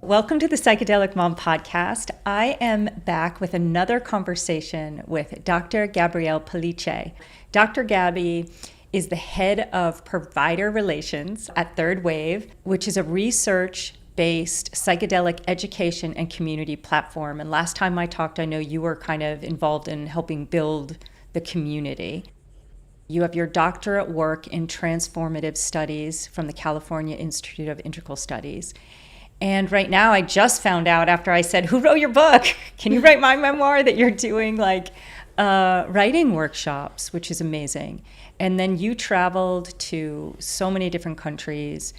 Welcome to the Psychedelic Mom podcast. I am back with another conversation with Dr. Gabrielle Pelicci. Dr. Gabby is the head of provider relations at Third Wave, which is a research-based psychedelic education and community platform. And last time I talked, I know you were kind of involved in helping build the community. You have your doctorate work in transformative studies from the California Institute of Integral Studies. And right now, I just found out after I said, who wrote your book? Can you write my memoir? That you're doing writing workshops, which is amazing. And then you traveled to so many different countries.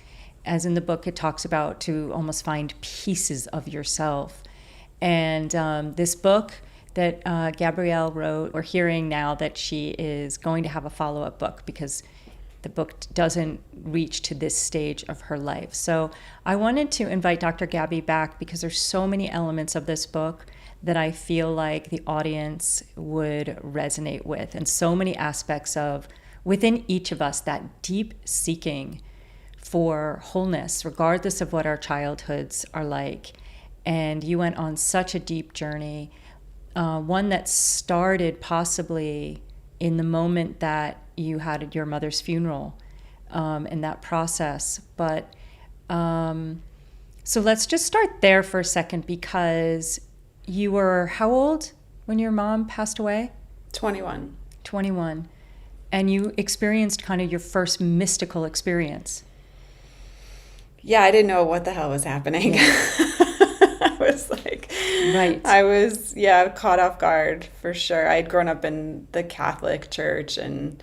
As in the book, it talks about to almost find pieces of yourself. And this book that Gabrielle wrote, we're hearing now that she is going to have a follow-up book because the book doesn't reach to this stage of her life. So I wanted to invite Dr. Gabby back because there's so many elements of this book that I feel like the audience would resonate with, and so many aspects of within each of us that deep seeking for wholeness, regardless of what our childhoods are like. And you went on such a deep journey, one that started possibly in the moment that you had your mother's funeral, in that process. But so let's just start there for a second, because you were how old when your mom passed away? 21. 21. And you experienced kind of your first mystical experience. Yeah, I didn't know what the hell was happening. Yeah. I was like, right. I was, caught off guard for sure. I'd grown up in the Catholic Church, and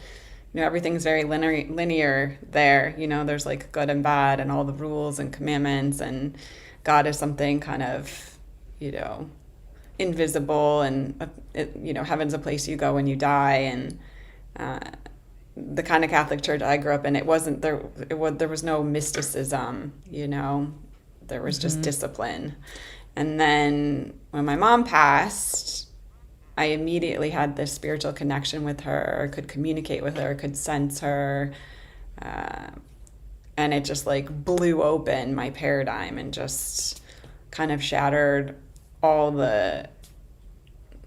everything's very linear there. There's like good and bad and all the rules and commandments, and God is something kind of, invisible, and, heaven's a place you go when you die. And the kind of Catholic Church I grew up in, there was no mysticism, there was just discipline. And then when my mom passed, I immediately had this spiritual connection with her, could communicate with her, could sense her. And it just blew open my paradigm and just kind of shattered all the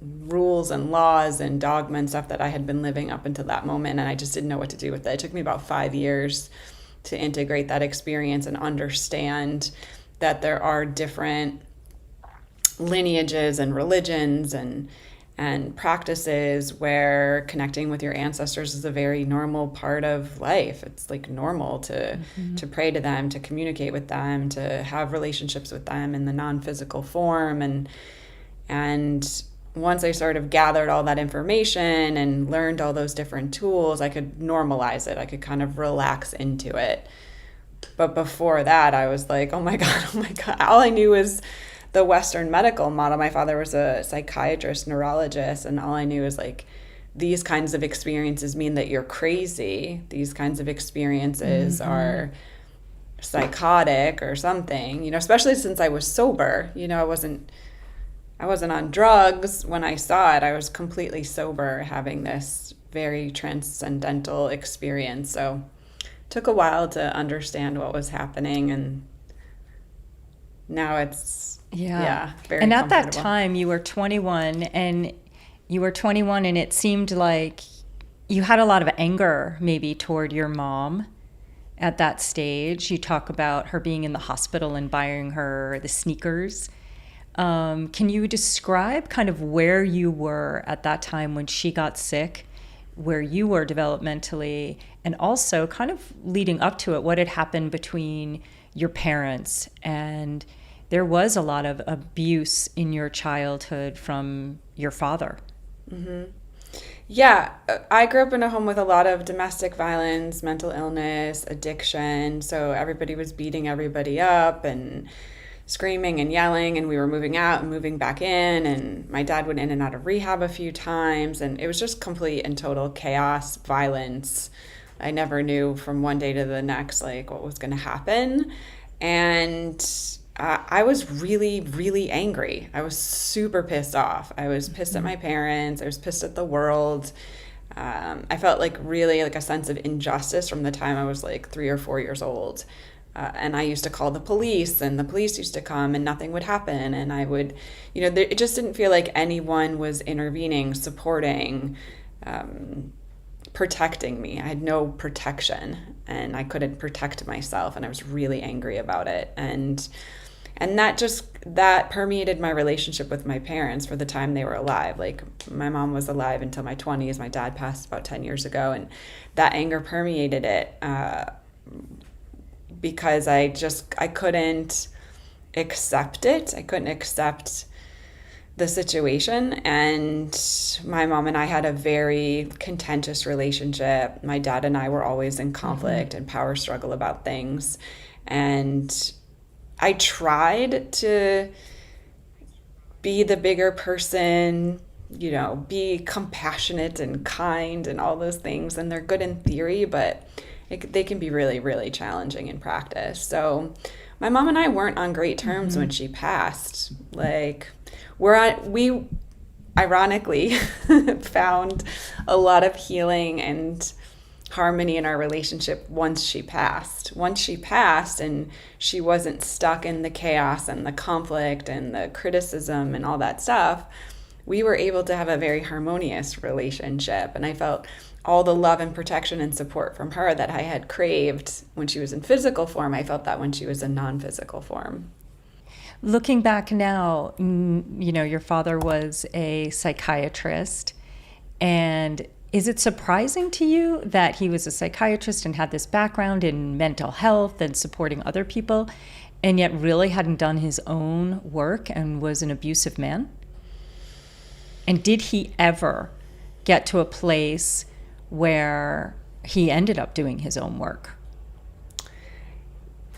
rules and laws and dogma and stuff that I had been living up until that moment. And I just didn't know what to do with it. It took me about 5 years to integrate that experience and understand that there are different lineages and religions and practices where connecting with your ancestors is a very normal part of life. It's normal to pray to them, to communicate with them, to have relationships with them in the non-physical form. And once I sort of gathered all that information and learned all those different tools, I could normalize it. I could kind of relax into it. But before that, I was like, oh my God. All I knew was the Western medical model. My father was a psychiatrist, neurologist, and all I knew was these kinds of experiences mean that you're crazy. These kinds of experiences are psychotic or something, especially since I was sober. I wasn't on drugs when I saw it. I was completely sober, having this very transcendental experience. So it took a while to understand what was happening, and now it's very And at that time, you were 21, and it seemed like you had a lot of anger maybe toward your mom at that stage. You talk about her being in the hospital and buying her the sneakers. Can you describe kind of where you were at that time when she got sick, where you were developmentally, and also kind of leading up to it, what had happened between your parents? And there was a lot of abuse in your childhood from your father. Mm-hmm. Yeah, I grew up in a home with a lot of domestic violence, mental illness, addiction. So everybody was beating everybody up and screaming and yelling, and we were moving out and moving back in, and my dad went in and out of rehab a few times, and it was just complete and total chaos, violence. I never knew from one day to the next what was going to happen. And I was really, really angry. I was super pissed off. I was pissed at my parents. I was pissed at the world. I felt like really like a sense of injustice from the time I was like 3 or 4 years old. And I used to call the police, and the police used to come, and nothing would happen. And I would, it just didn't feel like anyone was intervening, supporting, protecting me. I had no protection, and I couldn't protect myself, and I was really angry about it. And that permeated my relationship with my parents for the time they were alive. Like, my mom was alive until my 20s. My dad passed about 10 years ago, and that anger permeated it, because I couldn't accept it. I couldn't accept the situation. And my mom and I had a very contentious relationship. My dad and I were always in conflict and power struggle about things. And I tried to be the bigger person, be compassionate and kind and all those things. And they're good in theory, but they can be really, really challenging in practice. So my mom and I weren't on great terms when she passed. Like, we ironically found a lot of healing and harmony in our relationship once she passed. Once she passed and she wasn't stuck in the chaos and the conflict and the criticism and all that stuff, we were able to have a very harmonious relationship. And I felt all the love and protection and support from her that I had craved when she was in physical form. I felt that when she was in non-physical form. Looking back now, your father was a psychiatrist, and is it surprising to you that he was a psychiatrist and had this background in mental health and supporting other people, and yet really hadn't done his own work and was an abusive man? And did he ever get to a place where he ended up doing his own work?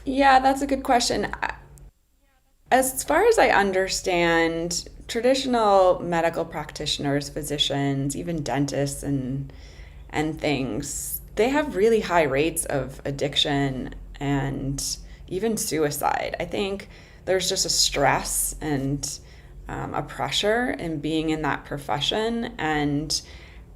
Yeah, that's a good question. As far as I understand, traditional medical practitioners, physicians, even dentists and things, they have really high rates of addiction and even suicide. I think there's just a stress and a pressure in being in that profession. And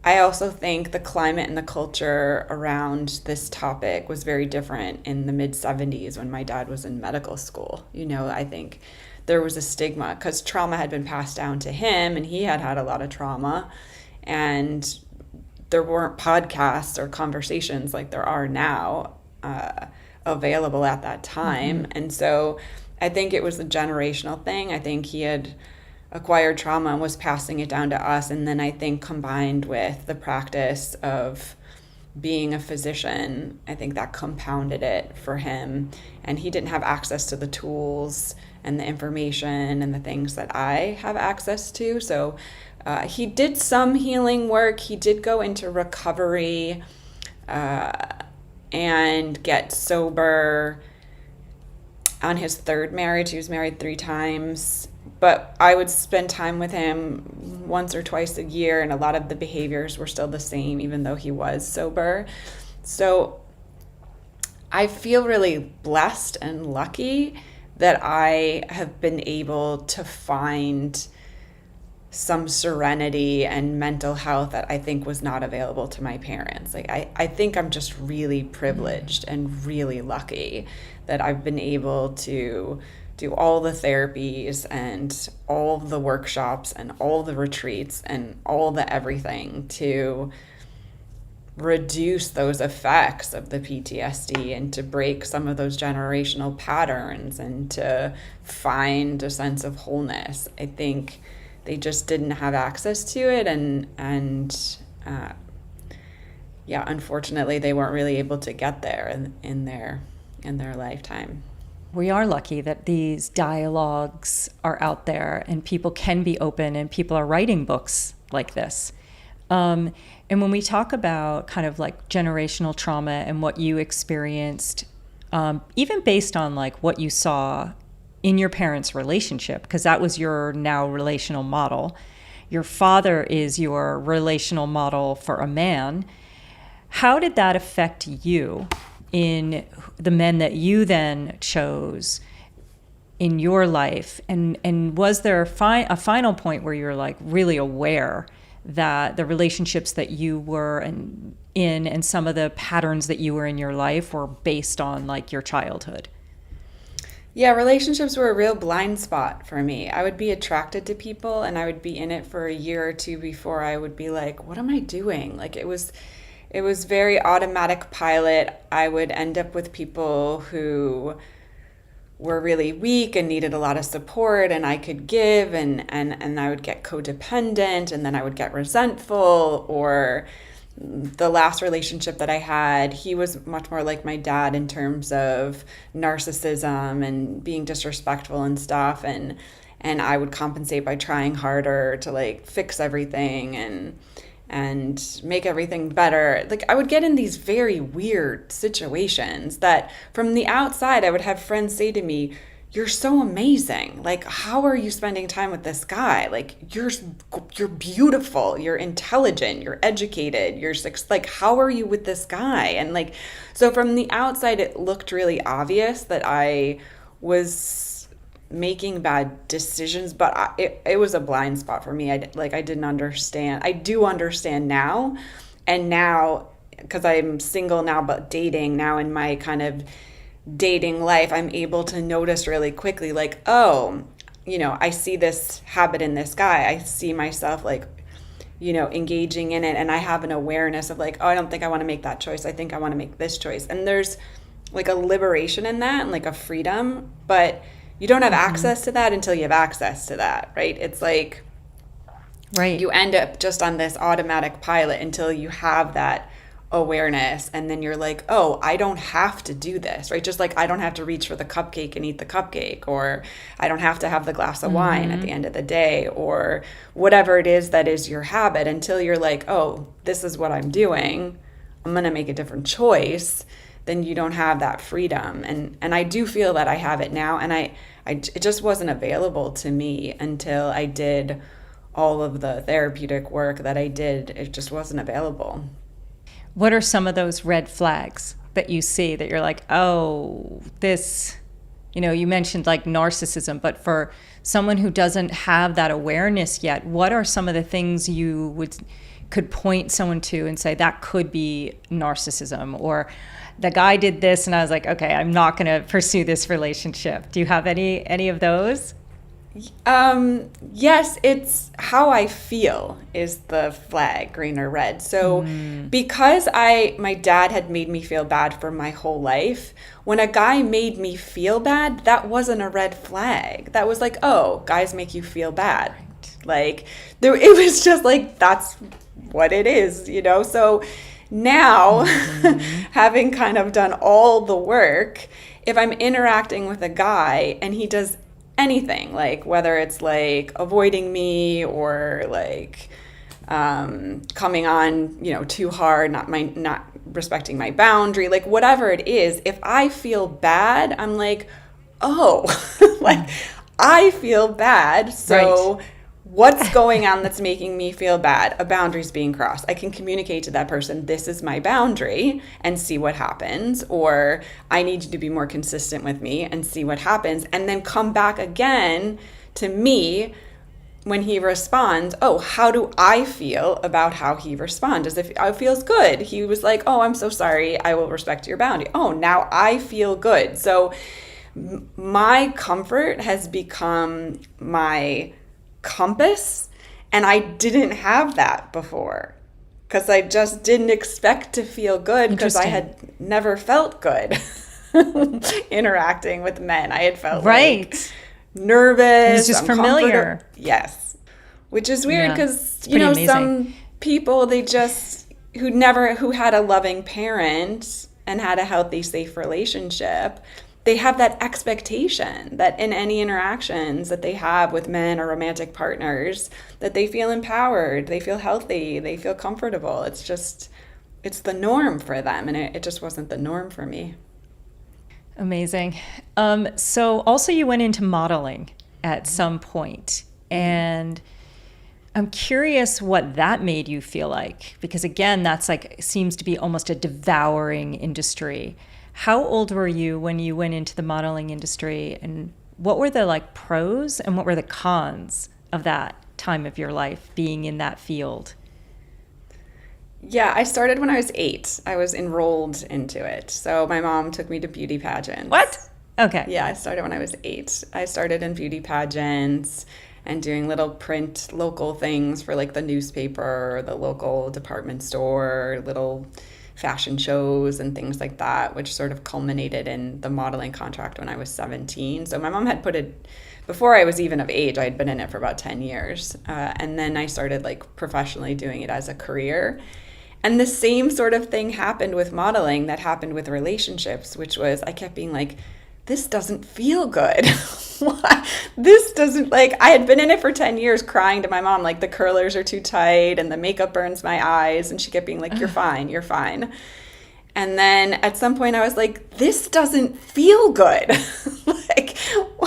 I also think the climate and the culture around this topic was very different in the mid-70s when my dad was in medical school. I think there was a stigma because trauma had been passed down to him, and he had a lot of trauma. And there weren't podcasts or conversations like there are now available at that time. And so I think it was a generational thing. I think he had acquired trauma and was passing it down to us. And then I think combined with the practice of being a physician, I think that compounded it for him. And he didn't have access to the tools and the information and the things that I have access to. So he did some healing work. He did go into recovery and get sober on his third marriage. He was married 3 times. But I would spend time with him once or twice a year, and a lot of the behaviors were still the same, even though he was sober. So I feel really blessed and lucky that I have been able to find some serenity and mental health that I think was not available to my parents. Like, I think I'm just really privileged and really lucky that I've been able to do all the therapies and all the workshops and all the retreats and all the everything to reduce those effects of the PTSD and to break some of those generational patterns and to find a sense of wholeness. I think they just didn't have access to it, and unfortunately they weren't really able to get there in their lifetime. We are lucky that these dialogues are out there and people can be open and people are writing books like this. And when we talk about kind of like generational trauma and what you experienced, even based on like what you saw in your parents' relationship, because that was your now relational model, your father is your relational model for a man. How did that affect you in the men that you then chose in your life? And was there a final point where you're like really aware that the relationships that you were in and some of the patterns that you were in your life were based on like your childhood? Yeah, relationships were a real blind spot for me. I would be attracted to people and I would be in it for a year or two before I would be like, what am I doing? Like it was very automatic pilot. I would end up with people who were really weak and needed a lot of support, and I could give, and I would get codependent, and then I would get resentful. Or the last relationship that I had, he was much more like my dad in terms of narcissism and being disrespectful and stuff, and I would compensate by trying harder to like fix everything and make everything better. Like I would get in these very weird situations that from the outside I would have friends say to me, you're so amazing. Like, how are you spending time with this guy? Like, you're beautiful, you're intelligent, you're educated, like, how are you with this guy? And like, so from the outside, it looked really obvious that I was making bad decisions, but it was a blind spot for me. I didn't understand. I do understand now, and now because I'm single now but dating now, in my kind of dating life, I'm able to notice really quickly, like, oh, I see this habit in this guy. I see myself like, engaging in it, and I have an awareness of like, oh, I don't think I want to make that choice. I think I want to make this choice. And there's like a liberation in that and like a freedom, but you don't have access to that until you have access to that, right? It's like, right, you end up just on this automatic pilot until you have that awareness, and then you're like, oh, I don't have to do this, right? Just like I don't have to reach for the cupcake and eat the cupcake, or I don't have to have the glass of wine at the end of the day, or whatever it is that is your habit, until you're like, oh, this is what I'm doing, I'm going to make a different choice. Then you don't have that freedom. And I do feel that I have it now, and it just wasn't available to me until I did all of the therapeutic work that I did. It just wasn't available. What are some of those red flags that you see that you're like, oh, this, you mentioned like narcissism, but for someone who doesn't have that awareness yet, what are some of the things you could point someone to and say that could be narcissism? Or the guy did this and I was like, okay, I'm not going to pursue this relationship. Do you have any of those? Yes, it's how I feel is the flag, green or red. So because my dad had made me feel bad for my whole life, when a guy made me feel bad, that wasn't a red flag. That was like, oh, guys make you feel bad. Right. Like it was just like, that's what it is, So now, having kind of done all the work, if I'm interacting with a guy and he does anything, like whether it's like avoiding me or like coming on, too hard, not respecting my boundary, like whatever it is, if I feel bad, I'm like, oh, like I feel bad. So right. What's going on that's making me feel bad? A boundary's being crossed. I can communicate to that person, this is my boundary, and see what happens. Or I need you to be more consistent with me and see what happens. And then come back again to me when he responds, oh, how do I feel about how he responds? As if it feels good. He was like, oh, I'm so sorry. I will respect your boundary. Oh, now I feel good. So my comfort has become my compass, and I didn't have that before because I just didn't expect to feel good because I had never felt good interacting with men. I had felt like nervous. It was just familiar. Yes, which is weird because some people who had a loving parent and had a healthy, safe relationship, they have that expectation that in any interactions that they have with men or romantic partners, that they feel empowered, they feel healthy, they feel comfortable. It's the norm for them, and it just wasn't the norm for me. Amazing. So also you went into modeling at some point, and I'm curious what that made you feel like, because again, that's like, seems to be almost a devouring industry. How old were you when you went into the modeling industry, and what were the like pros and what were the cons of that time of your life being in that field? Yeah, I started when I was 8. I was enrolled into it. So my mom took me to beauty pageants. What? Okay. Yeah, I started when I was 8. I started in beauty pageants and doing little print local things for like the newspaper, the local department store, little fashion shows and things like that, which sort of culminated in the modeling contract when I was 17. So my mom had put it, before I was even of age, I had been in it for about 10 years. And then I started like professionally doing it as a career. And the same sort of thing happened with modeling that happened with relationships, which was I kept being like, this doesn't feel good. This doesn't, like, I had been in it for 10 years crying to my mom, like, the curlers are too tight and the makeup burns my eyes. And she kept being like, you're fine, you're fine. And then at some point I was like, this doesn't feel good. Like,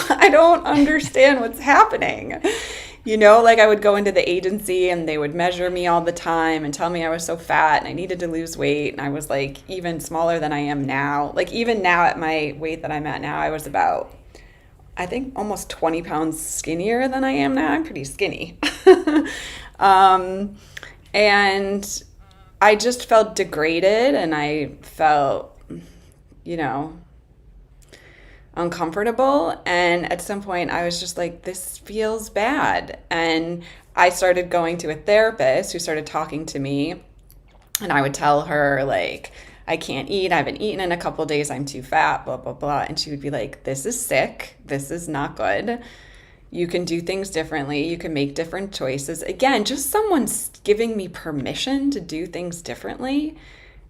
I don't understand what's happening. You know, like I would go into the agency and they would measure me all the time and tell me I was so fat and I needed to lose weight. And I was like even smaller than I am now. Like even now at my weight that I'm at now, I was about, I think almost 20 pounds skinnier than I am now. I'm pretty skinny. And I just felt degraded and I felt, you know, uncomfortable. And at some point I was just like, this feels bad. And I started going to a therapist who started talking to me, and I would tell her like, I can't eat, I haven't eaten in a couple of days, I'm too fat, blah, blah, blah. And she would be like, this is sick, this is not good. You can do things differently, you can make different choices. Again, just someone's giving me permission to do things differently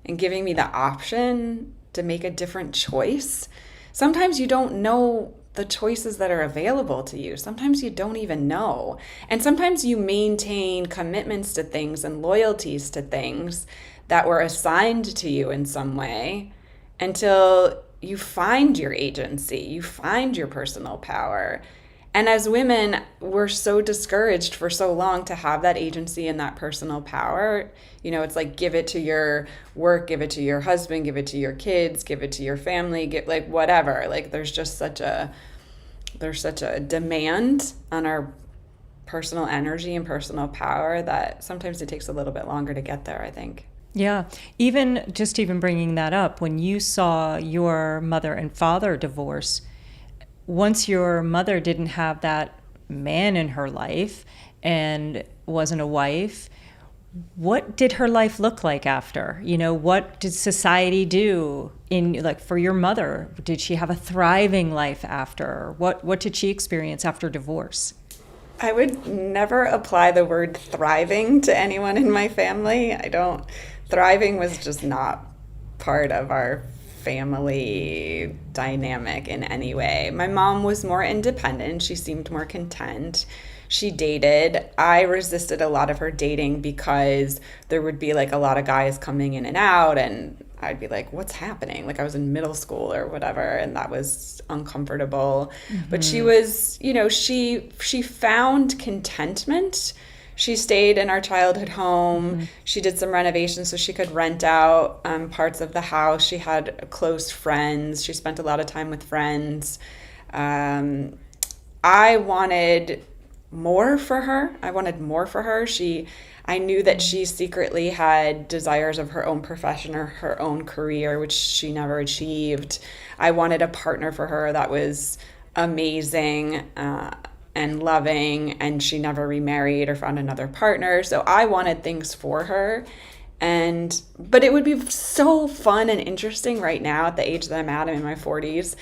and giving me the option to make a different choice. Sometimes you don't know the choices that are available to you. Sometimes you don't even know. And sometimes you maintain commitments to things and loyalties to things that were assigned to you in some way until you find your agency, you find your personal power. And as women, we're so discouraged for so long to have that agency and that personal power. You know, it's like, give it to your work, give it to your husband, give it to your kids, give it to your family, give, like whatever. Like there's such a demand on our personal energy and personal power that sometimes it takes a little bit longer to get there, I think. Yeah. Even bringing that up, when you saw your mother and father divorce, once your mother didn't have that man in her life and wasn't a wife, what did her life look like after? You know, what did society do for your mother? Did she have a thriving life after? What did she experience after divorce? I would never apply the word thriving to anyone in my family. Thriving was just not part of our family dynamic in any way. My mom was more independent. She seemed more content. She dated. I resisted a lot of her dating because there would be like a lot of guys coming in and out, and I'd be like, what's happening? Like I was in middle school or whatever, and that was uncomfortable. Mm-hmm. But she was, you know, she found contentment. She stayed in our childhood home. Mm-hmm. She did some renovations so she could rent out parts of the house. She had close friends. She spent a lot of time with friends. I wanted more for her. I knew that she secretly had desires of her own profession or her own career, which she never achieved. I wanted a partner for her that was amazing and loving, and she never remarried or found another partner. So I wanted things for her. But it would be so fun and interesting right now at the age that I'm at. I'm in my 40s,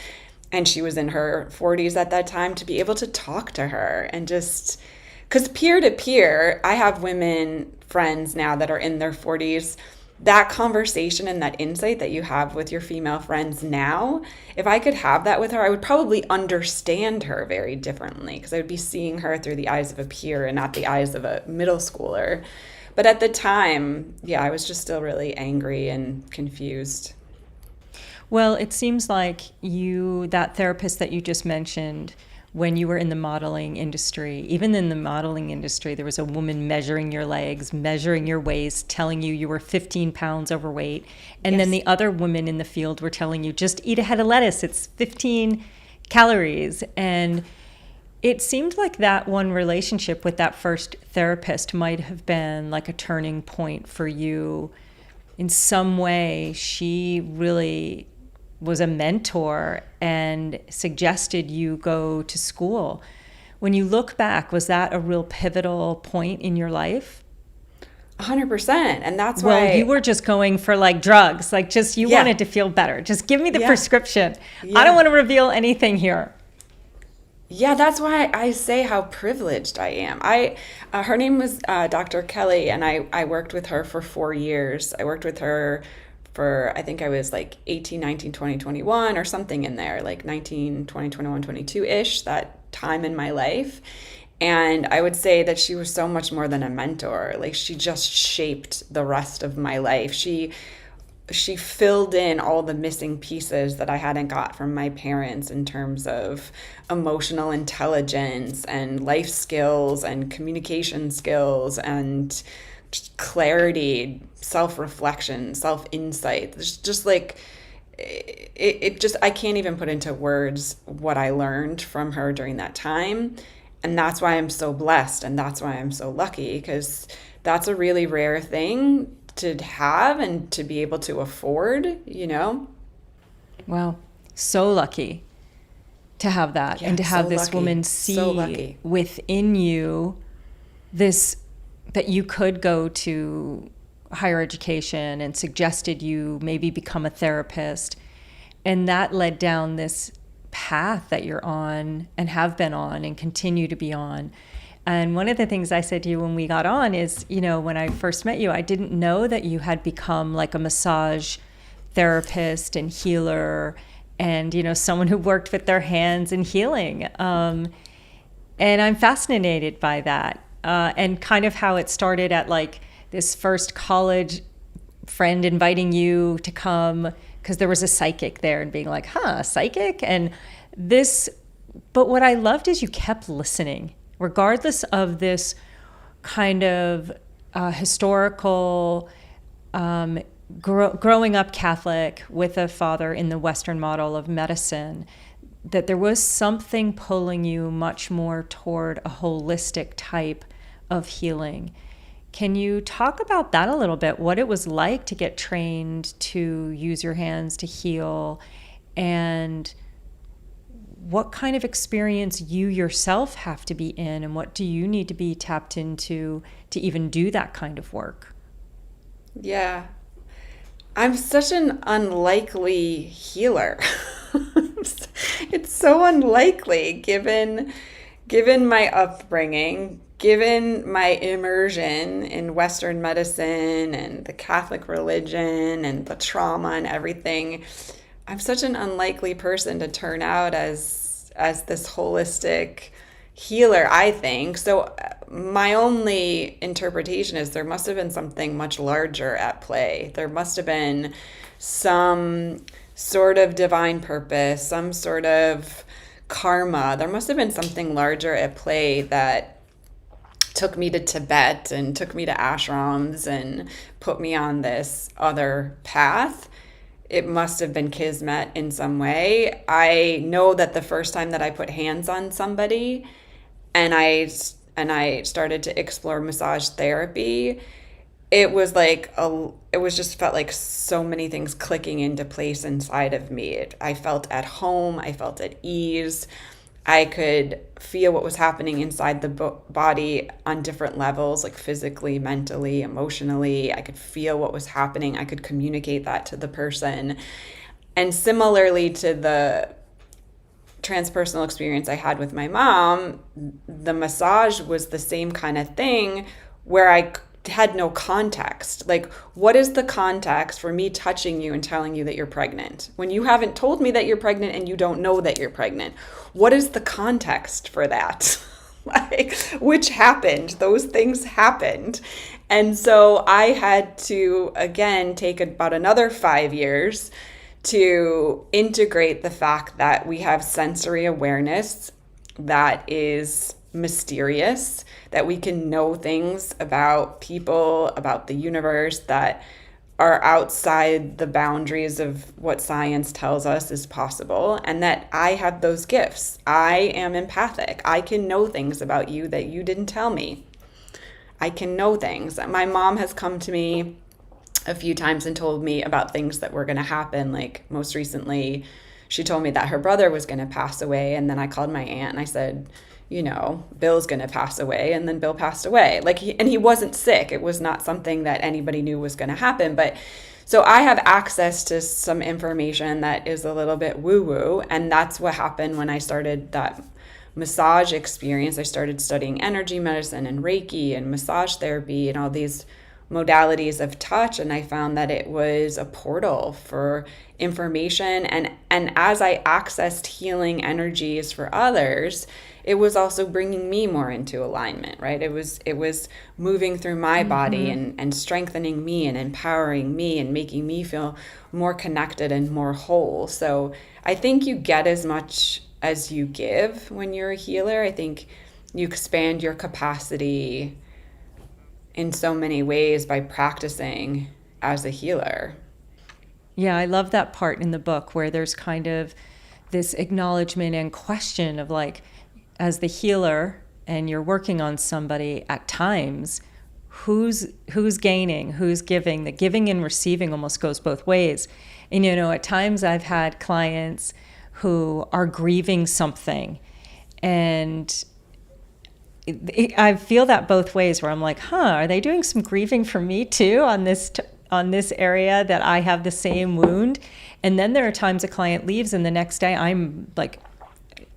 and she was in her 40s at that time, to be able to talk to her and just, because peer to peer, I have women friends now that are in their 40s. That conversation and that insight that you have with your female friends now, if I could have that with her, I would probably understand her very differently, because I would be seeing her through the eyes of a peer and not the eyes of a middle schooler. But at the time, yeah, I was just still really angry and confused. Well, it seems like that therapist that you just mentioned, when you were in the modeling industry, even in the modeling industry, there was a woman measuring your legs, measuring your waist, telling you were 15 pounds overweight. And then the other women in the field were telling you, just eat a head of lettuce. It's 15 calories. And it seemed like that one relationship with that first therapist might have been like a turning point for you. In some way, she really was a mentor and suggested you go to school. When you look back, was that a real pivotal point in your life? 100%. And that's why. Well, you were just going for like drugs, like just you wanted to feel better. Just give me the prescription. I don't want to reveal anything here. Yeah, that's why I say how privileged I am. Her name was Dr. Kelly, and I worked with her for 4 years. I worked with her for, I think I was like 18, 19, 20, 21 or something in there, like 19, 20, 21, 22-ish, that time in my life. And I would say that she was so much more than a mentor. Like, she just shaped the rest of my life. She filled in all the missing pieces that I hadn't got from my parents in terms of emotional intelligence and life skills and communication skills and just clarity, self-reflection, self-insight. There's just like, it just, I can't even put into words what I learned from her during that time. And that's why I'm so blessed, and that's why I'm so lucky, because that's a really rare thing to have and to be able to afford, you know? Wow. So lucky to have that, and to have this woman see within you this, that you could go to higher education, and suggested you maybe become a therapist. And that led down this path that you're on and have been on and continue to be on. And one of the things I said to you when we got on is, you know, when I first met you, I didn't know that you had become like a massage therapist and healer, and, you know, someone who worked with their hands in healing. And I'm fascinated by that, and kind of how it started at like this first college friend inviting you to come because there was a psychic there, and being like, a psychic? And this, but what I loved is you kept listening, regardless of this kind of historical, growing up Catholic with a father in the Western model of medicine, that there was something pulling you much more toward a holistic type of healing. Can you talk about that a little bit? What it was like to get trained to use your hands to heal, and what kind of experience you yourself have to be in, and what do you need to be tapped into to even do that kind of work? Yeah. I'm such an unlikely healer. It's so unlikely given my upbringing, given my immersion in Western medicine and the Catholic religion and the trauma and everything. I'm such an unlikely person to turn out as this holistic healer, I think. So my only interpretation is there must have been something much larger at play. There must have been some sort of divine purpose, some sort of karma. There must have been something larger at play that took me to Tibet and took me to ashrams and put me on this other path. It must have been kismet in some way. I know that the first time that I put hands on somebody and I started to explore massage therapy, it was just felt like so many things clicking into place inside of me. I felt at home. I felt at ease. I could feel what was happening inside the body on different levels, like physically, mentally, emotionally. I could feel what was happening. I could communicate that to the person. And similarly to the transpersonal experience I had with my mom, the massage was the same kind of thing, where I had no context. Like, what is the context for me touching you and telling you that you're pregnant when you haven't told me that you're pregnant and you don't know that you're pregnant? What is the context for that? Like, which happened? Those things happened. And so I had to, again, take about another 5 years to integrate the fact that we have sensory awareness that is mysterious, that we can know things about people, about the universe that are outside the boundaries of what science tells us is possible, and that I have those gifts. I am empathic. I can know things about you that you didn't tell me. I can know things. My mom has come to me a few times and told me about things that were going to happen. Like most recently, she told me that her brother was going to pass away, and then I called my aunt and I said, you know, Bill's going to pass away, and then Bill passed away. Like, he wasn't sick. It was not something that anybody knew was going to happen. But so I have access to some information that is a little bit woo-woo, and that's what happened when I started that massage experience. I started studying energy medicine and Reiki and massage therapy and all these modalities of touch, and I found that it was a portal for information, and as I accessed healing energies for others, it was also bringing me more into alignment, right? It was moving through my body and strengthening me and empowering me and making me feel more connected and more whole. So I think you get as much as you give when you're a healer. I think you expand your capacity in so many ways by practicing as a healer. Yeah, I love that part in the book where there's kind of this acknowledgement and question of like, as the healer and you're working on somebody at times, who's gaining, who's giving. The giving and receiving almost goes both ways. And, you know, at times I've had clients who are grieving something, and I feel that both ways where I'm like, are they doing some grieving for me too on this area that I have the same wound? And then there are times a client leaves and the next day I'm like,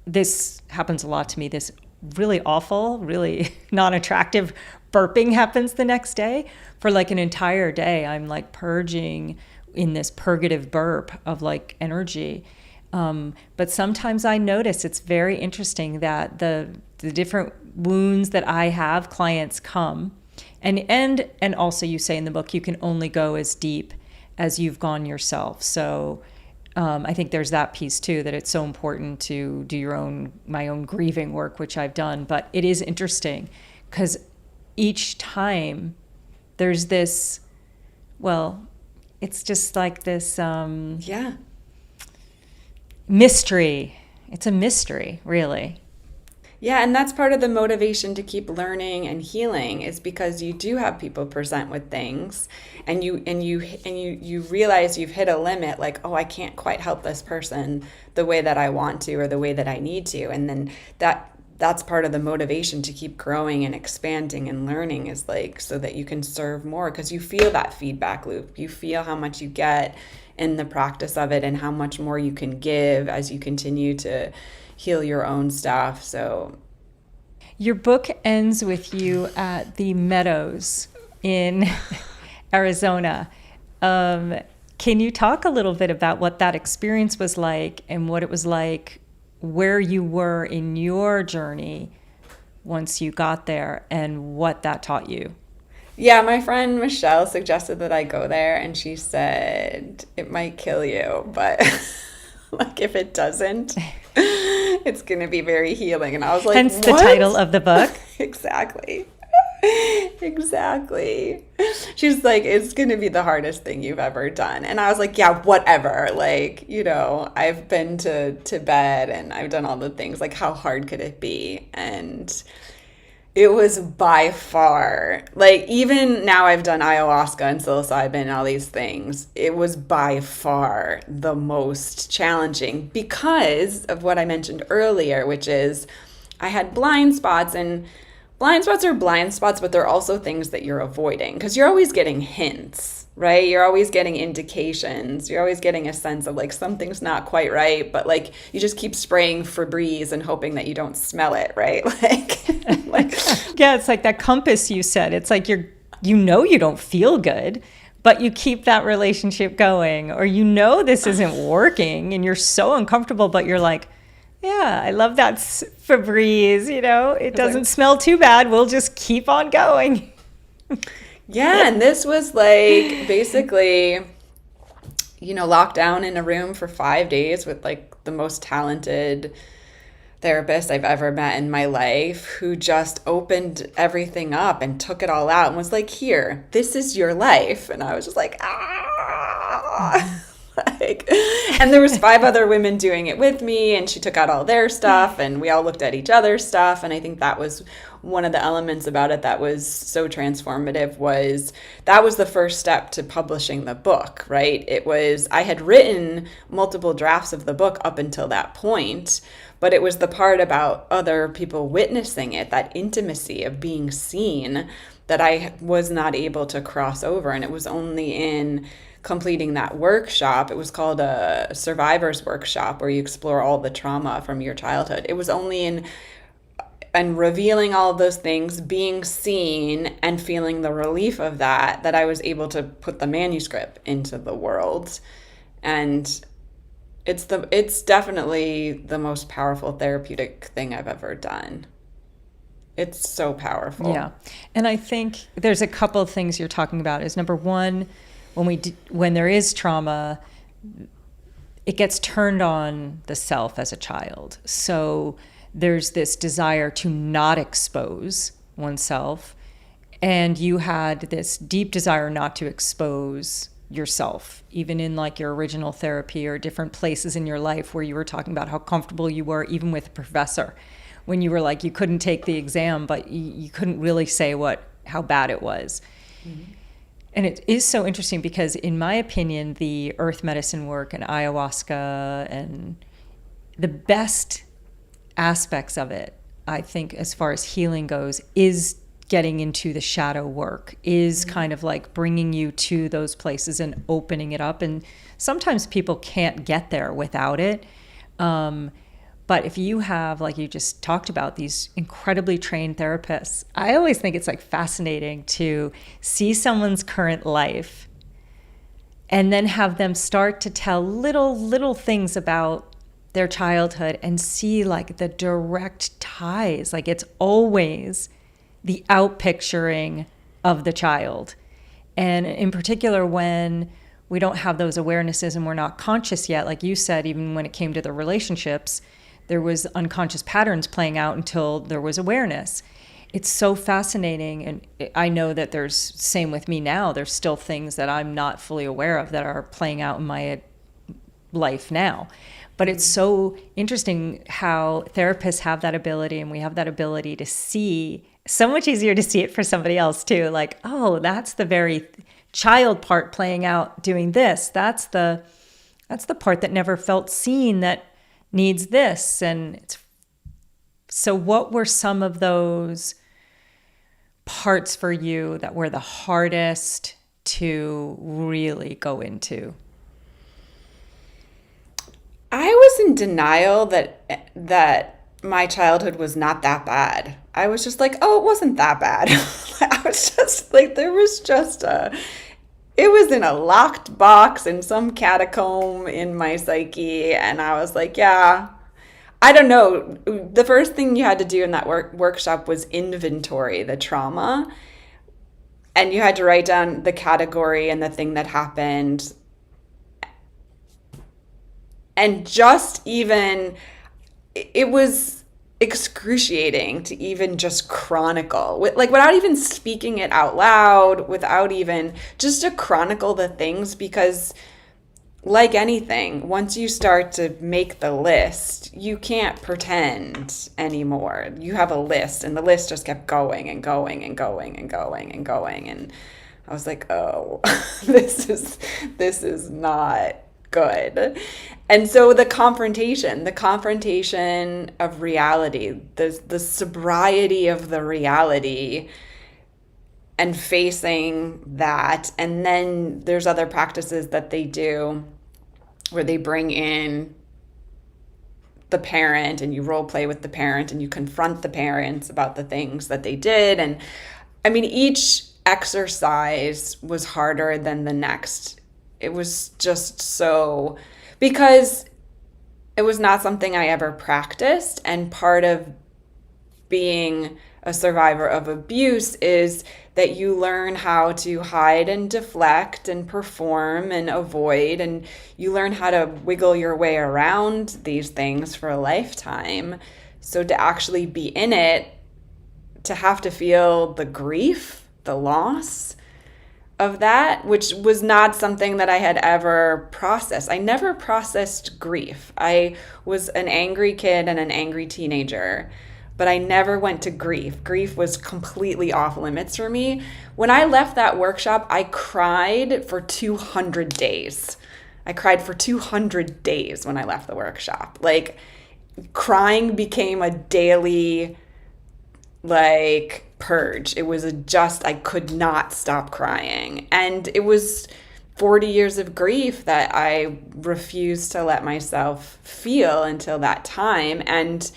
this happens a lot to me, this really awful, really not attractive burping happens the next day. For like an entire day, I'm like purging in this purgative burp of like energy. But sometimes I notice it's very interesting that the different wounds that I have, clients come, and also you say in the book, you can only go as deep as you've gone yourself. So I think there's that piece too, that it's so important to do my own grieving work, which I've done. But it is interesting because each time there's this, well, it's just like this mystery. It's a mystery, really. Yeah, and that's part of the motivation to keep learning and healing, is because you do have people present with things and you realize you've hit a limit, like, oh, I can't quite help this person the way that I want to or the way that I need to. And then that's part of the motivation to keep growing and expanding and learning, is like so that you can serve more, because you feel that feedback loop. You feel how much you get in the practice of it and how much more you can give as you continue to heal your own stuff. So your book ends with you at the Meadows in Arizona. Can you talk a little bit about what that experience was like and what it was like, where you were in your journey once you got there, and what that taught you? Yeah, my friend Michelle suggested that I go there, and she said it might kill you, but like if it doesn't, it's going to be very healing. And I was like, hence what? The title of the book. Exactly. She's like, it's going to be the hardest thing you've ever done. And I was like, yeah, whatever. Like, you know, I've been to Tibet and I've done all the things. Like, how hard could it be? And it was by far, like, even now I've done ayahuasca and psilocybin and all these things, it was by far the most challenging because of what I mentioned earlier, which is I had blind spots, and blind spots are blind spots, but they're also things that you're avoiding because you're always getting hints, right? You're always getting indications. You're always getting a sense of like something's not quite right, but like you just keep spraying Febreze and hoping that you don't smell it, right? Like yeah, it's like that compass you said. It's like you don't feel good, but you keep that relationship going, or this isn't working and you're so uncomfortable, but you're like, yeah, I love that Febreze, it doesn't smell too bad. We'll just keep on going. Yeah, and this was like basically, locked down in a room for 5 days with like the most talented therapist I've ever met in my life who just opened everything up and took it all out and was like, here, this is your life. And I was just like, ah. Like, and there was 5 other women doing it with me, and she took out all their stuff and we all looked at each other's stuff. And I think that was one of the elements about it that was so transformative. Was that was the first step to publishing the book, right? It was, I had written multiple drafts of the book up until that point, but it was the part about other people witnessing it, that intimacy of being seen, that I was not able to cross over. And it was only in completing that workshop, it was called a survivor's workshop, where you explore all the trauma from your childhood. It was only in and revealing all of those things, being seen and feeling the relief of that, that I was able to put the manuscript into the world. And it's definitely the most powerful therapeutic thing I've ever done. It's so powerful. Yeah. And I think there's a couple of things you're talking about. Is number one, when there is trauma, it gets turned on the self as a child. So there's this desire to not expose oneself, and you had this deep desire not to expose yourself, even in like your original therapy or different places in your life where you were talking about how comfortable you were, even with a professor, when you were like, you couldn't take the exam, but you couldn't really say how bad it was. Mm-hmm. And it is so interesting because, in my opinion, the earth medicine work and ayahuasca and the best aspects of it, I think, as far as healing goes, is getting into the shadow work, is kind of like bringing you to those places and opening it up. And sometimes people can't get there without it. But if you have, like you just talked about, these incredibly trained therapists, I always think it's like fascinating to see someone's current life and then have them start to tell little things about their childhood and see like the direct ties. Like it's always the outpicturing of the child. And in particular, when we don't have those awarenesses and we're not conscious yet, like you said, even when it came to the relationships, there was unconscious patterns playing out until there was awareness. It's so fascinating. And I know that there's, same with me now, there's still things that I'm not fully aware of that are playing out in my life now. But it's so interesting how therapists have that ability, and we have that ability to see, so much easier to see it for somebody else too. Like, oh, that's the very child part playing out doing this. That's the part that never felt seen, that needs this. And so what were some of those parts for you that were the hardest to really go into? I was in denial that my childhood was not that bad. I was just like, oh, it wasn't that bad. I was just like, it was in a locked box in some catacomb in my psyche. And I was like, yeah, I don't know. The first thing you had to do in that workshop was inventory the trauma. And you had to write down the category and the thing that happened. And just even, it was excruciating to even just chronicle, like without even speaking it out loud, without even just to chronicle the things, because like anything, once you start to make the list, you can't pretend anymore. You have a list, and the list just kept going and going and going and going and going. And I was like, oh, this is not good. And so the confrontation of reality, the sobriety of the reality, and facing that. And then there's other practices that they do where they bring in the parent, and you role play with the parent, and you confront the parents about the things that they did. And I mean, each exercise was harder than the next. It was just so, because it was not something I ever practiced. And part of being a survivor of abuse is that you learn how to hide and deflect and perform and avoid, and you learn how to wiggle your way around these things for a lifetime So to actually be in it, to have to feel the grief, the loss of that, which was not something that I had ever processed. I never processed grief. I was an angry kid and an angry teenager, but I never went to grief. Grief was completely off limits for me. When I left that workshop, I cried for 200 days. I cried for 200 days when I left the workshop. Like, crying became a daily, like, purge. It was I could not stop crying. And it was 40 years of grief that I refused to let myself feel until that time. And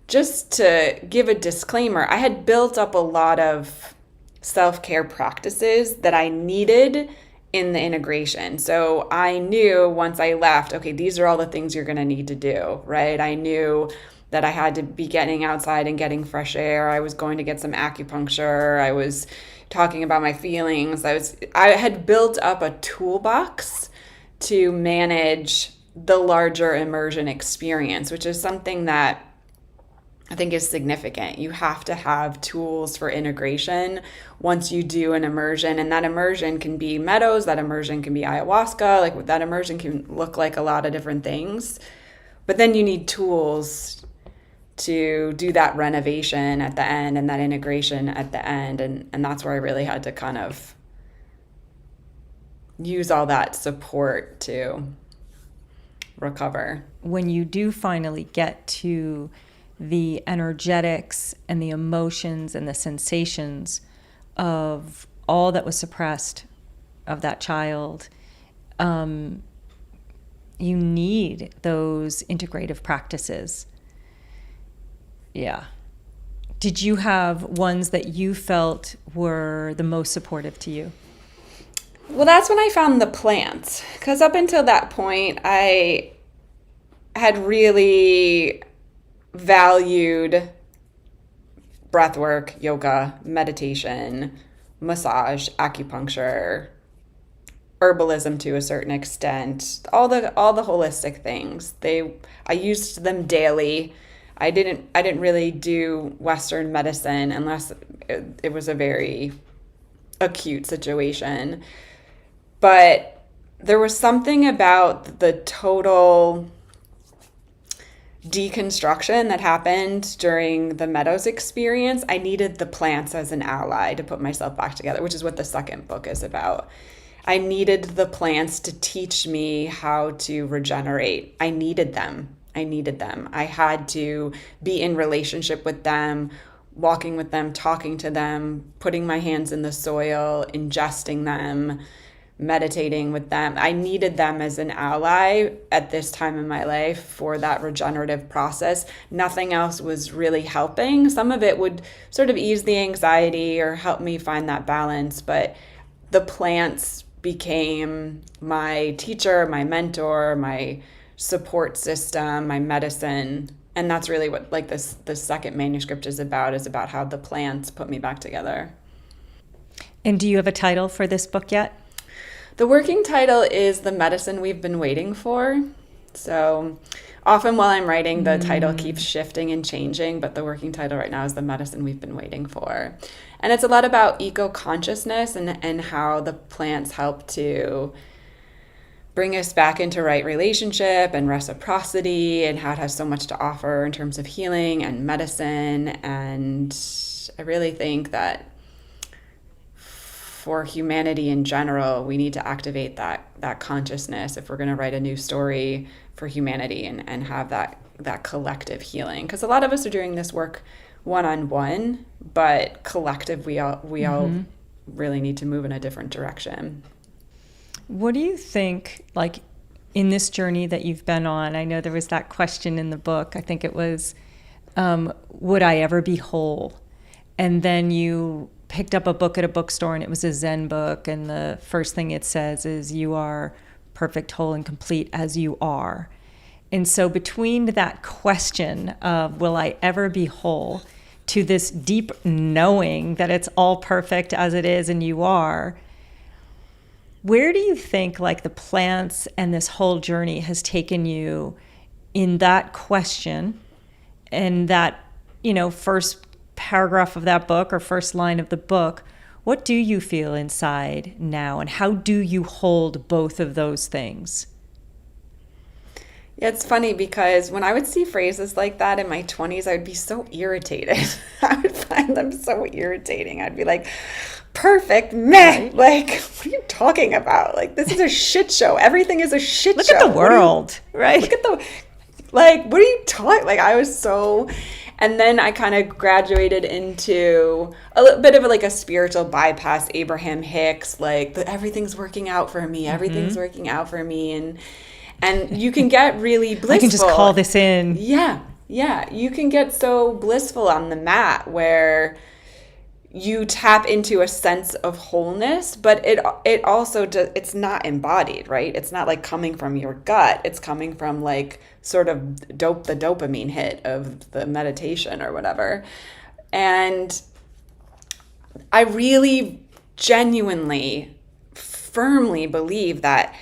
just to give a disclaimer, I had built up a lot of self-care practices that I needed in the integration. So I knew once I left, okay, these are all the things you're going to need to do, right? I knew that I had to be getting outside and getting fresh air. I was going to get some acupuncture. I was talking about my feelings. I had built up a toolbox to manage the larger immersion experience, which is something that I think is significant. You have to have tools for integration once you do an immersion. And that immersion can be meadows, that immersion can be ayahuasca, like that immersion can look like a lot of different things. But then you need tools to do that renovation at the end and that integration at the end. And that's where I really had to kind of use all that support to recover. When you do finally get to the energetics and the emotions and the sensations of all that was suppressed of that child, you need those integrative practices. Yeah. Did you have ones that you felt were the most supportive to you? Well, that's when I found the plants, because up until that point, I had really valued breath work, yoga, meditation, massage, acupuncture, herbalism to a certain extent, all the holistic things. I used them daily. I didn't really do Western medicine unless it was a very acute situation. But there was something about the total deconstruction that happened during the Meadows experience. I needed the plants as an ally to put myself back together, which is what the second book is about. I needed the plants to teach me how to regenerate. I needed them. I had to be in relationship with them, walking with them, talking to them, putting my hands in the soil, ingesting them, meditating with them. I needed them as an ally at this time in my life for that regenerative process. Nothing else was really helping. Some of it would sort of ease the anxiety or help me find that balance, but the plants became my teacher, my mentor, my support system, my medicine. And that's really what the second manuscript is about how the plants put me back together. And do you have a title for this book yet? The working title is The Medicine We've Been Waiting For. So often while I'm writing, the title keeps shifting and changing, but the working title right now is The Medicine We've Been Waiting For. And it's a lot about eco-consciousness and how the plants help to bring us back into right relationship and reciprocity, and how it has so much to offer in terms of healing and medicine. And I really think that for humanity in general, we need to activate that consciousness if we're going to write a new story for humanity and have that collective healing. Because a lot of us are doing this work one-on-one, but collective, we all really need to move in a different direction. What do you think, like, in this journey that you've been on? I know there was that question in the book. I think it was, would I ever be whole? And then you picked up a book at a bookstore, and it was a Zen book, and the first thing it says is, you are perfect, whole, and complete as you are. And so between that question of, will I ever be whole, to this deep knowing that it's all perfect as it is and you are, where do you think, like, the plants and this whole journey has taken you in that question? and that, first paragraph of that book or first line of the book, what do you feel inside now, and how do you hold both of those things? Yeah, it's funny because when I would see phrases like that in my 20s, I would be so irritated. I would find them so irritating. I'd be like, perfect, meh. Right. Like, what are you talking about? Like, this is a shit show. Everything is a shit show. Look at the world, right? Look at what are you talking? Like, I was so, and then I kind of graduated into a little bit of like a spiritual bypass, Abraham Hicks, like, everything's working out for me. Everything's working out for me. And you can get really blissful. I can just call this in. Yeah. You can get so blissful on the mat where you tap into a sense of wholeness, but it also it's not embodied, right? It's not like coming from your gut. It's coming from like sort of the dopamine hit of the meditation or whatever. And I really genuinely, firmly believe that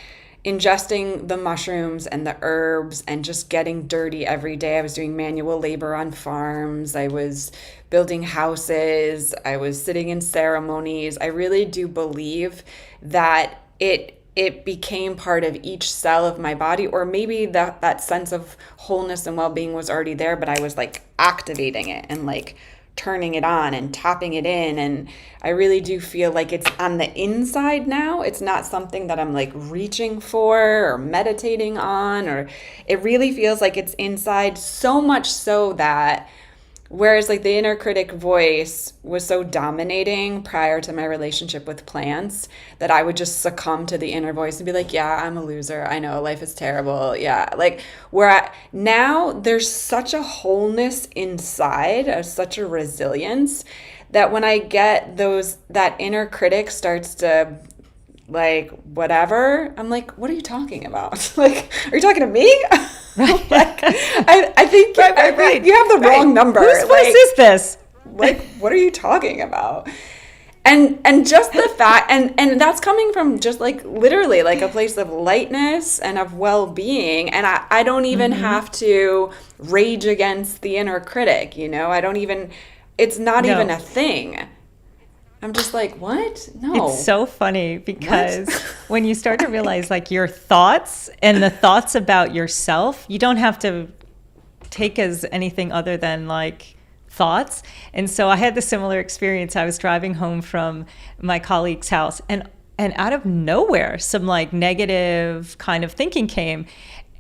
ingesting the mushrooms and the herbs and just getting dirty every day. I was doing manual labor on farms. I was building houses. I was sitting in ceremonies. I really do believe that it became part of each cell of my body, or maybe that sense of wholeness and well-being was already there, but I was like activating it and like turning it on and tapping it in. And I really do feel like it's on the inside now. It's not something that I'm like reaching for or meditating on, or it really feels like it's inside, so much so that whereas like the inner critic voice was so dominating prior to my relationship with plants that I would just succumb to the inner voice and be like, yeah, I'm a loser. I know life is terrible. Yeah. Like now there's such a wholeness inside, such a resilience that when I get that inner critic starts to like whatever, I'm like, what are you talking about? Like, are you talking to me? Right. Like, I think right. You have the wrong number. Whose voice is this? Like, what are you talking about? And just the fact, and that's coming from just like literally like a place of lightness and of well-being. And I don't even have to rage against the inner critic, it's not even a thing. I'm just like, what? No. It's so funny because when you start to realize like your thoughts and the thoughts about yourself, you don't have to take as anything other than like thoughts. And so I had the similar experience. I was driving home from my colleague's house and out of nowhere, some like negative kind of thinking came.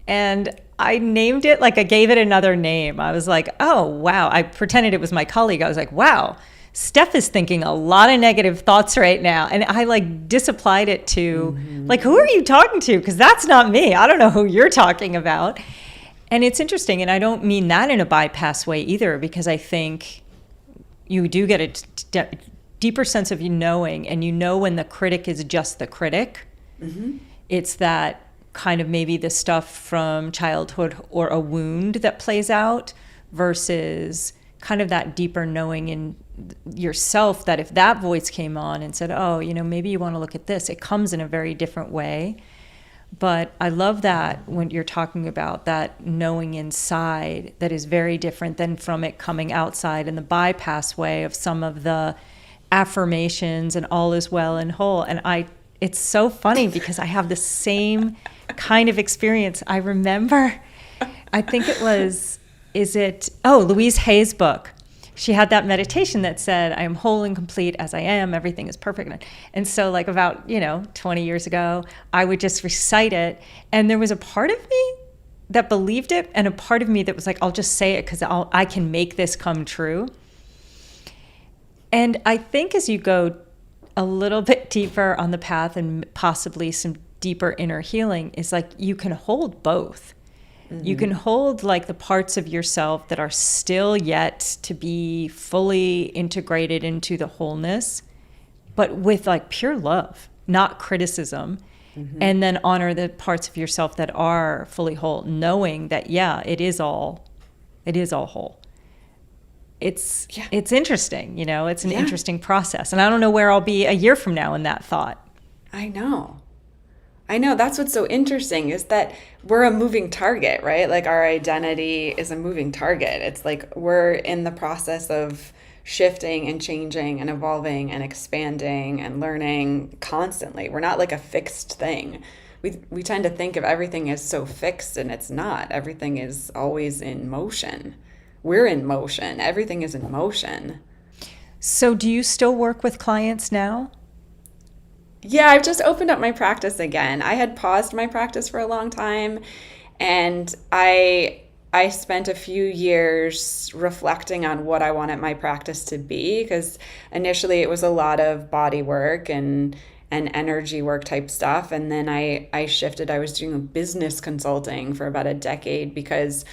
And I named it, like I gave it another name. I was like, oh, wow. I pretended it was my colleague. I was like, wow. Steph is thinking a lot of negative thoughts right now. And I like disapplied it to like, who are you talking to? Because that's not me. I don't know who you're talking about. And it's interesting. And I don't mean that in a bypass way either, because I think you do get a deeper sense of you knowing, and when the critic is just the critic. It's that kind of maybe the stuff from childhood or a wound that plays out versus kind of that deeper knowing in yourself, that if that voice came on and said, oh, maybe you want to look at this, it comes in a very different way. But I love that when you're talking about that knowing inside, that is very different than from it coming outside in the bypass way of some of the affirmations and all is well and whole. And it's so funny because I have the same kind of experience. I remember, I think it was, Louise Hay's book. She had that meditation that said, I am whole and complete as I am. Everything is perfect. And so like about, 20 years ago, I would just recite it. And there was a part of me that believed it and a part of me that was like, I'll just say it because I can make this come true. And I think as you go a little bit deeper on the path and possibly some deeper inner healing, is like you can hold both. You can hold like the parts of yourself that are still yet to be fully integrated into the wholeness, but with like pure love, not criticism. And then honor the parts of yourself that are fully whole, knowing that, it is all whole. It's interesting, it's an interesting process. And I don't know where I'll be a year from now in that thought. I know. I know, that's what's so interesting is that we're a moving target, right? Like our identity is a moving target. It's like we're in the process of shifting and changing and evolving and expanding and learning constantly. We're not like a fixed thing. We tend to think of everything as so fixed, and it's not. Everything is always in motion. We're in motion. Everything is in motion. So do you still work with clients now? Yeah, I've just opened up my practice again. I had paused my practice for a long time, and I spent a few years reflecting on what I wanted my practice to be, because initially it was a lot of body work and energy work type stuff, and then I shifted. I was doing business consulting for about a decade because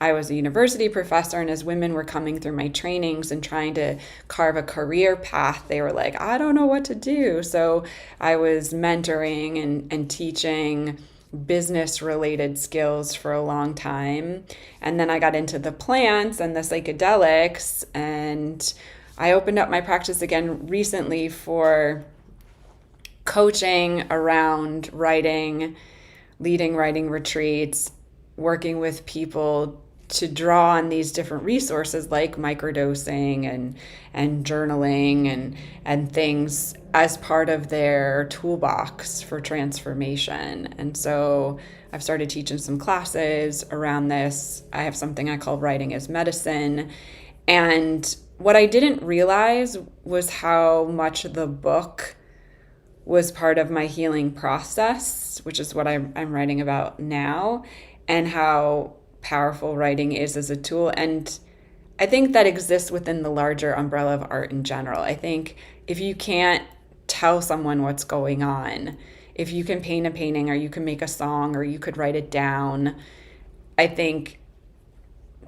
I was a university professor, and as women were coming through my trainings and trying to carve a career path, they were like, I don't know what to do. So I was mentoring and teaching business related skills for a long time. And then I got into the plants and the psychedelics, and I opened up my practice again recently for coaching around writing, leading writing retreats, working with people to draw on these different resources like microdosing and journaling and things as part of their toolbox for transformation. And so I've started teaching some classes around this. I have something I call Writing as Medicine. And what I didn't realize was how much the book was part of my healing process, which is what I'm writing about now, and how powerful writing is as a tool. And I think that exists within the larger umbrella of art in general. I think if you can't tell someone what's going on, if you can paint a painting or you can make a song or you could write it down, I think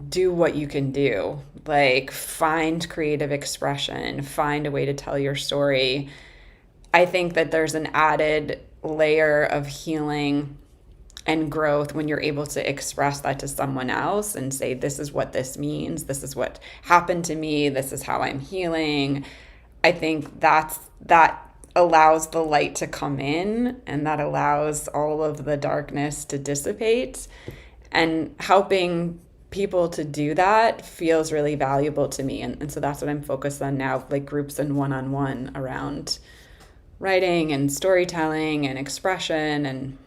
do what you can do. Like find creative expression, find a way to tell your story. I think that there's an added layer of healing and growth when you're able to express that to someone else and say, this is what this means, this is what happened to me, this is how I'm healing. I think that allows the light to come in, and that allows all of the darkness to dissipate. And helping people to do that feels really valuable to me. And so that's what I'm focused on now, like groups and one-on-one around writing and storytelling and expression and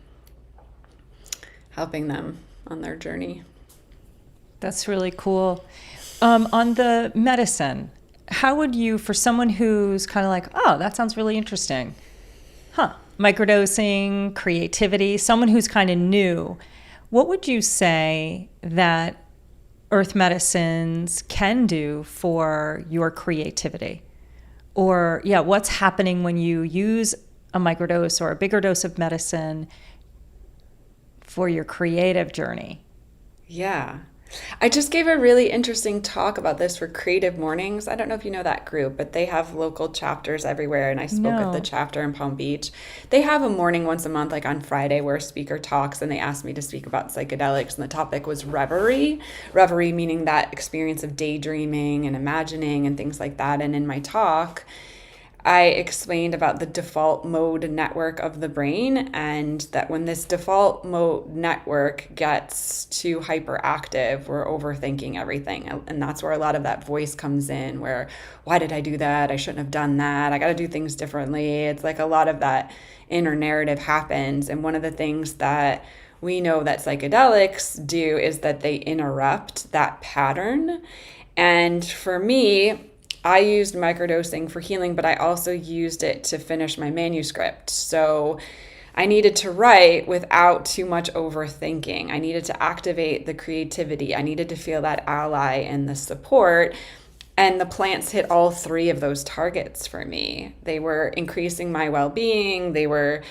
helping them on their journey. That's really cool. On the medicine, how would you, for someone who's kind of like, oh, that sounds really interesting, microdosing, creativity, someone who's kind of new, what would you say that earth medicines can do for your creativity? Or, what's happening when you use a microdose or a bigger dose of medicine for your creative journey? Yeah. I just gave a really interesting talk about this for Creative Mornings. I don't know if you know that group, but they have local chapters everywhere, and I spoke at the chapter in Palm Beach. They have a morning once a month, like on Friday, where a speaker talks, and they asked me to speak about psychedelics, and the topic was reverie. Reverie meaning that experience of daydreaming and imagining and things like that. And in my talk, I explained about the default mode network of the brain, and that when this default mode network gets too hyperactive, we're overthinking everything. And that's where a lot of that voice comes in, where, why did I do that? I shouldn't have done that. I got to do things differently. It's like a lot of that inner narrative happens. And one of the things that we know that psychedelics do is that they interrupt that pattern. And for me, I used microdosing for healing, but I also used it to finish my manuscript. So I needed to write without too much overthinking. I needed to activate the creativity. I needed to feel that ally and the support. And the plants hit all three of those targets for me. They were increasing my well-being. They were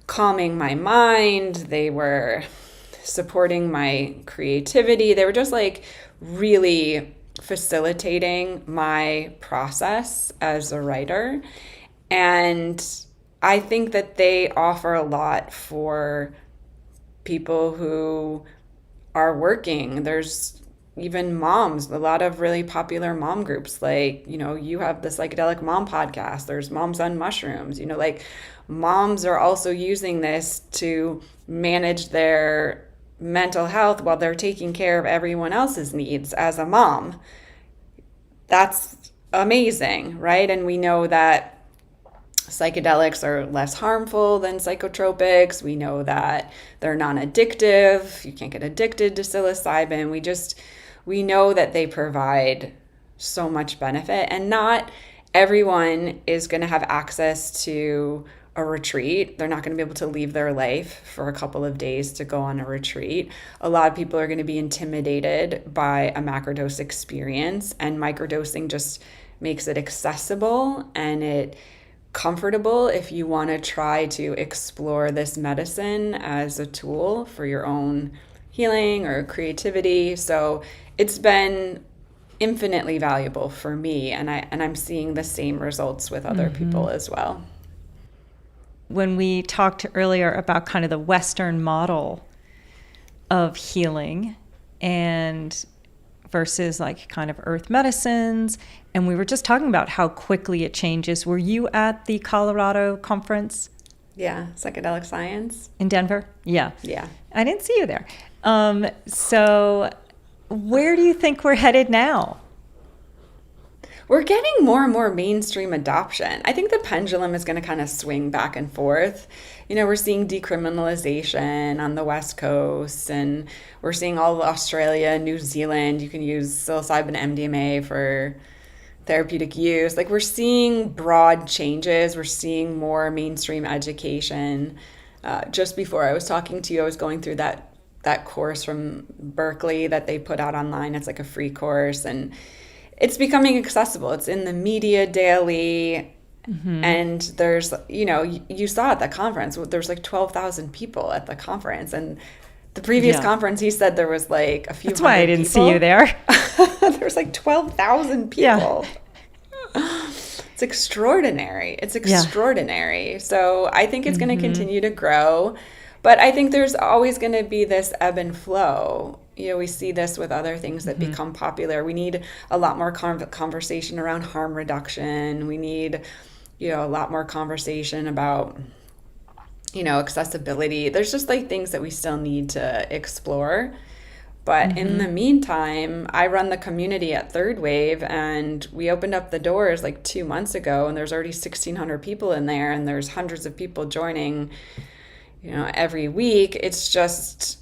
calming my mind. They were supporting my creativity. They were just like really facilitating my process as a writer. And I think that they offer a lot for people who are working. There's even moms, a lot of really popular mom groups, like, you have the Psychedelic Mom podcast, there's Moms on Mushrooms, like moms are also using this to manage their mental health while they're taking care of everyone else's needs as a mom. That's amazing, right? And we know that psychedelics are less harmful than psychotropics. We know that they're non-addictive. You can't get addicted to psilocybin. We know that they provide so much benefit, and not everyone is going to have access to a retreat. They're not going to be able to leave their life for a couple of days to go on a retreat. A lot of people are going to be intimidated by a macrodose experience, and microdosing just makes it accessible and it comfortable if you want to try to explore this medicine as a tool for your own healing or creativity. So it's been infinitely valuable for me, and I'm seeing the same results with other people as well. When we talked earlier about kind of the Western model of healing and versus like kind of earth medicines, and we were just talking about how quickly it changes. Were you at the Colorado conference? Yeah, psychedelic science. In Denver? Yeah. Yeah. I didn't see you there. So where do you think we're headed now? We're getting more and more mainstream adoption. I think the pendulum is going to kind of swing back and forth. We're seeing decriminalization on the West Coast, and we're seeing all of Australia, New Zealand. You can use psilocybin MDMA for therapeutic use. Like, we're seeing broad changes. We're seeing more mainstream education. Just before I was talking to you, I was going through that course from Berkeley that they put out online. It's like a free course, and it's becoming accessible. It's in the media daily. And there's, you saw at the conference, there's like 12,000 people at the conference. And the previous conference, he said there was like a few That's why I didn't see you there. There's like 12,000 people. Yeah. It's extraordinary. It's extraordinary. Yeah. So I think it's going to continue to grow. But I think there's always going to be this ebb and flow. We see this with other things that become popular. We need a lot more conversation around harm reduction. We need, a lot more conversation about, accessibility. There's just like things that we still need to explore. But in the meantime, I run the community at Third Wave, and we opened up the doors like 2 months ago, and there's already 1,600 people in there, and there's hundreds of people joining, every week. It's just,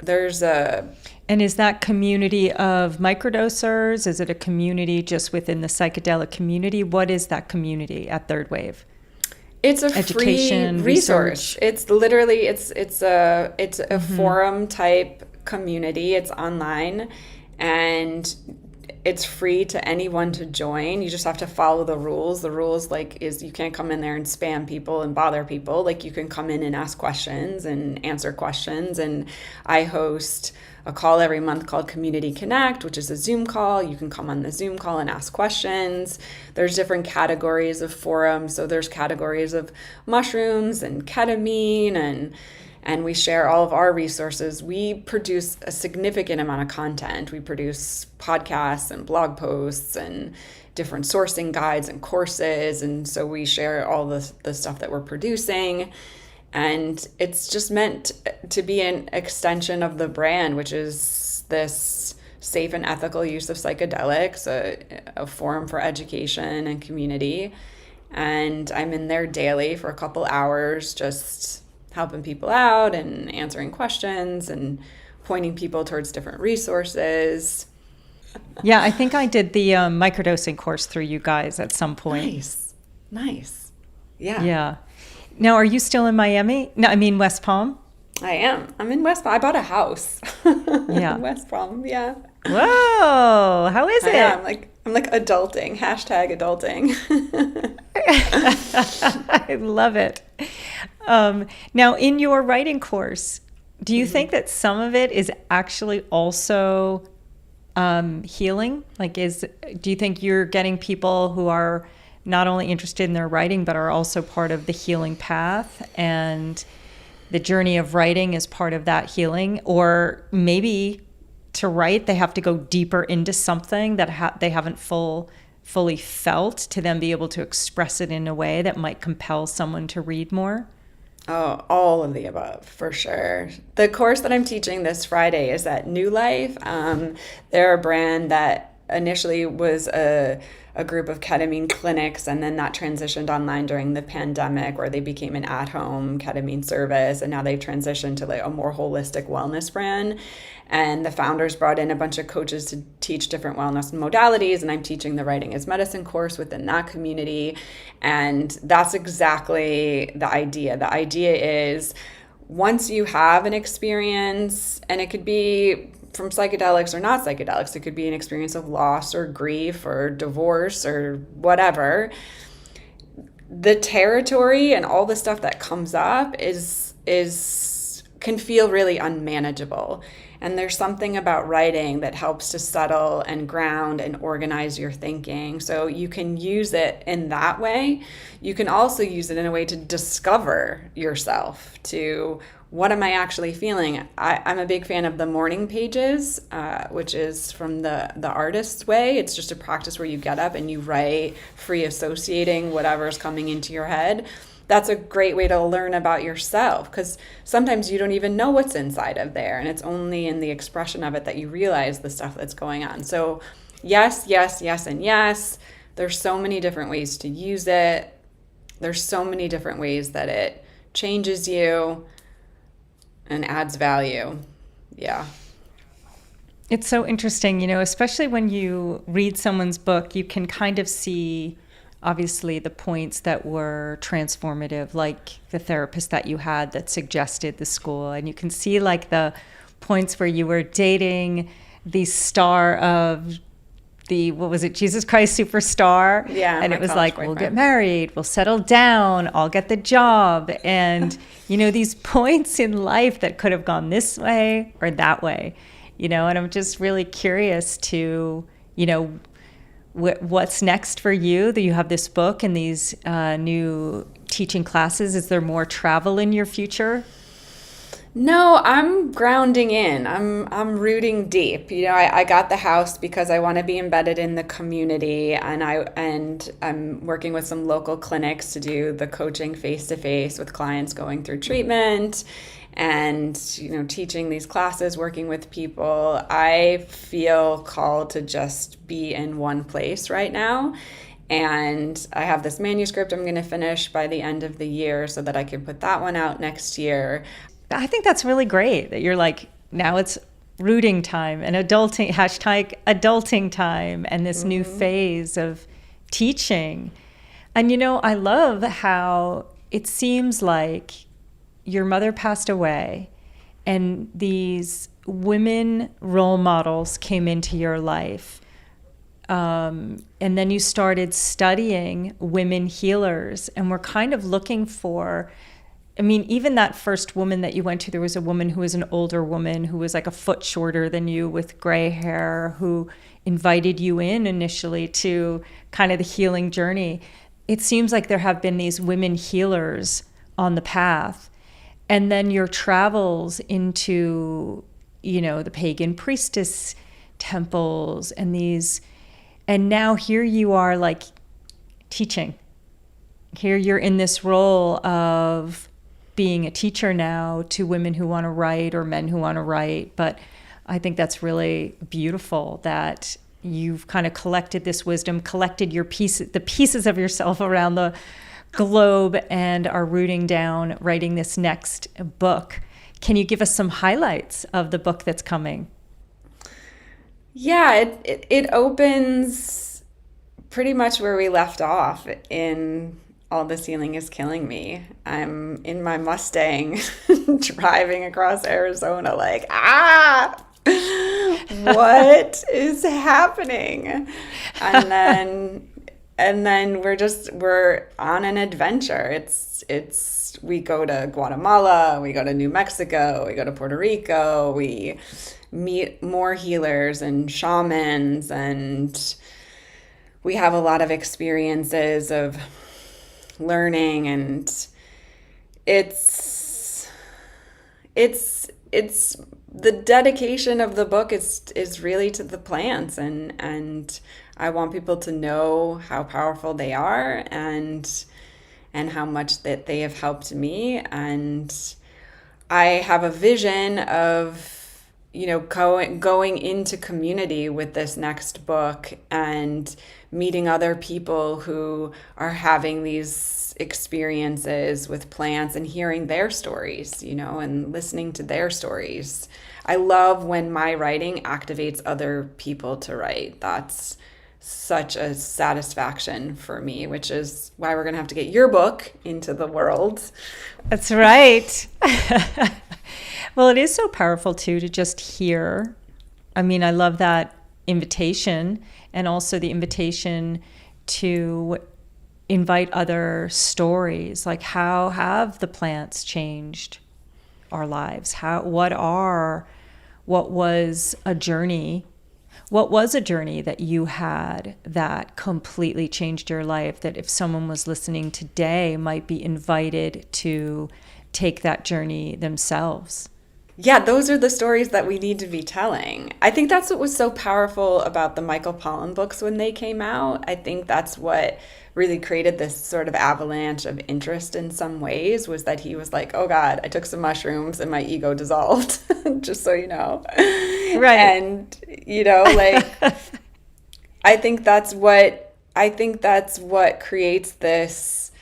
And is that community of microdosers? Is it a community just within the psychedelic community? What is that community at Third Wave? It's a education, free resource. It's literally, it's a forum type community. It's online, and it's free to anyone to join. You just have to follow the rules. The rules is you can't come in there and spam people and bother people. Like, you can come in and ask questions and answer questions. And I host a call every month called Community Connect, which is a Zoom call. You can come on the Zoom call and ask questions. There's different categories of forums. So there's categories of mushrooms and ketamine, and we share all of our resources. We produce a significant amount of content. We produce podcasts and blog posts and different sourcing guides and courses. And so we share all the stuff that we're producing. And it's just meant to be an extension of the brand, which is this safe and ethical use of psychedelics, a forum for education and community. And I'm in there daily for a couple hours, just helping people out and answering questions and pointing people towards different resources. Yeah, I think I did the microdosing course through you guys at some point. Nice. Yeah. Yeah. Now, are you still in Miami? No, I mean West Palm? I am. I'm in West Palm. I bought a house. Yeah. In West Palm, yeah. Whoa, how is it? I'm like adulting, #adulting. I love it. Now, in your writing course, do you think that some of it is actually also healing? Do you think you're getting people who are not only interested in their writing, but are also part of the healing path, and the journey of writing is part of that healing? Or maybe to write, they have to go deeper into something that they haven't fully felt to then be able to express it in a way that might compel someone to read more? Oh, all of the above, for sure. The course that I'm teaching this Friday is at New Life. They're a brand that initially was a group of ketamine clinics, and then that transitioned online during the pandemic, where they became an at-home ketamine service, and now they've transitioned to like a more holistic wellness brand. And the founders brought in a bunch of coaches to teach different wellness modalities, and I'm teaching the Writing is Medicine course within that community. And that's exactly the idea. The idea is, once you have an experience, and it could be from psychedelics or not psychedelics, it could be an experience of loss or grief or divorce or whatever, the territory and all the stuff that comes up can feel really unmanageable. And there's something about writing that helps to settle and ground and organize your thinking. So you can use it in that way. You can also use it in a way to discover yourself, to what am I actually feeling? I'm a big fan of the morning pages, which is from the artist's way. It's just a practice where you get up and you write, free associating whatever's coming into your head. That's a great way to learn about yourself, because sometimes you don't even know what's inside of there, and it's only in the expression of it that you realize the stuff that's going on. So yes, yes, yes, and yes. There's so many different ways to use it. There's so many different ways that it changes you and adds value. Yeah. It's so interesting, especially when you read someone's book, you can kind of see obviously the points that were transformative, like the therapist that you had that suggested the school. And you can see like the points where you were dating the star of Jesus Christ Superstar. Yeah. And it was like, we'll get married, we'll settle down, I'll get the job. And, these points in life that could have gone this way or that way, and I'm just really curious to, what's next for you? That you have this book and these new teaching classes. Is there more travel in your future? No, I'm grounding in. I'm rooting deep. I got the house because I want to be embedded in the community, and I'm working with some local clinics to do the coaching face to face with clients going through treatment, and teaching these classes, working with people. I feel called to just be in one place right now. And I have this manuscript I'm going to finish by the end of the year so that I can put that one out next year. I think that's really great that you're like, now it's rooting time and adulting, #adulting time, and this new phase of teaching. And I love how it seems like your mother passed away and these women role models came into your life. And then you started studying women healers, and we're kind of looking for, even that first woman that you went to, there was a woman who was an older woman who was like a foot shorter than you with gray hair, who invited you in initially to kind of the healing journey. It seems like there have been these women healers on the path. And then your travels into, the pagan priestess temples and now here you are like teaching. Here you're in this role of being a teacher now to women who want to write or men who want to write. But I think that's really beautiful that you've kind of collected this wisdom, collected the pieces of yourself around the globe, and are rooting down, writing this next book. Can you give us some highlights of the book that's coming? Yeah, it opens pretty much where we left off in All This Healing Is Killing Me. I'm in my Mustang driving across Arizona like, what is happening? And then we're on an adventure. We go to Guatemala, we go to New Mexico, we go to Puerto Rico, we meet more healers and shamans, and we have a lot of experiences of learning, and it's the dedication of the book is really to the plants, and I want people to know how powerful they are, and how much that they have helped me. And I have a vision of, going into community with this next book and meeting other people who are having these experiences with plants and hearing their stories, and listening to their stories. I love when my writing activates other people to write. That's such a satisfaction for me, which is why we're going to have to get your book into the world. That's right. Well, it is so powerful too to just hear. I mean, I love that invitation, and also the invitation to invite other stories. Like, how have the plants changed our lives? What was a journey that you had that completely changed your life, that if someone was listening today might be invited to take that journey themselves? Yeah, those are the stories that we need to be telling. I think that's what was so powerful about the Michael Pollan books when they came out. I think that's what really created this sort of avalanche of interest in some ways, was that he was like, oh God, I took some mushrooms and my ego dissolved, just so you know. Right. And, I think that's what creates this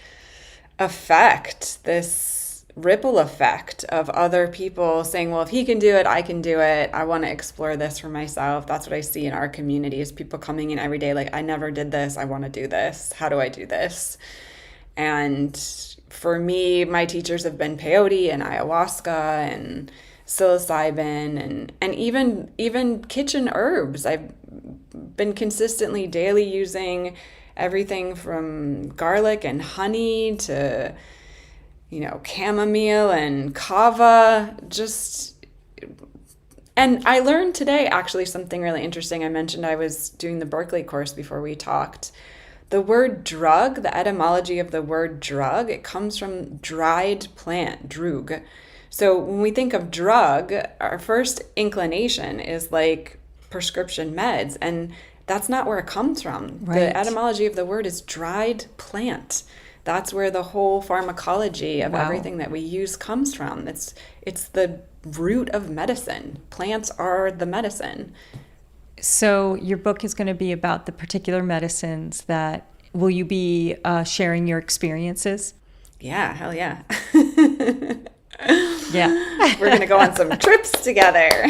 effect, this ripple effect of other people saying, well, if he can do it, I can do it. I want to explore this for myself. That's what I see in our community, is people coming in every day like, I never did this. I want to do this. How do I do this? And for me, my teachers have been peyote and ayahuasca and psilocybin and even kitchen herbs. I've been consistently daily using everything from garlic and honey to chamomile and kava, and I learned today actually something really interesting. I mentioned I was doing the Berkeley course before we talked. The word drug, the etymology of the word drug, it comes from dried plant, drug. So when we think of drug, our first inclination is like prescription meds, and that's not where it comes from. Right. The etymology of the word is dried plant. That's where the whole pharmacology of everything that we use comes from. It's the root of medicine. Plants are the medicine. So your book is going to be about the particular medicines that, will you be sharing your experiences? Yeah, hell yeah. Yeah. We're going to go on some trips together.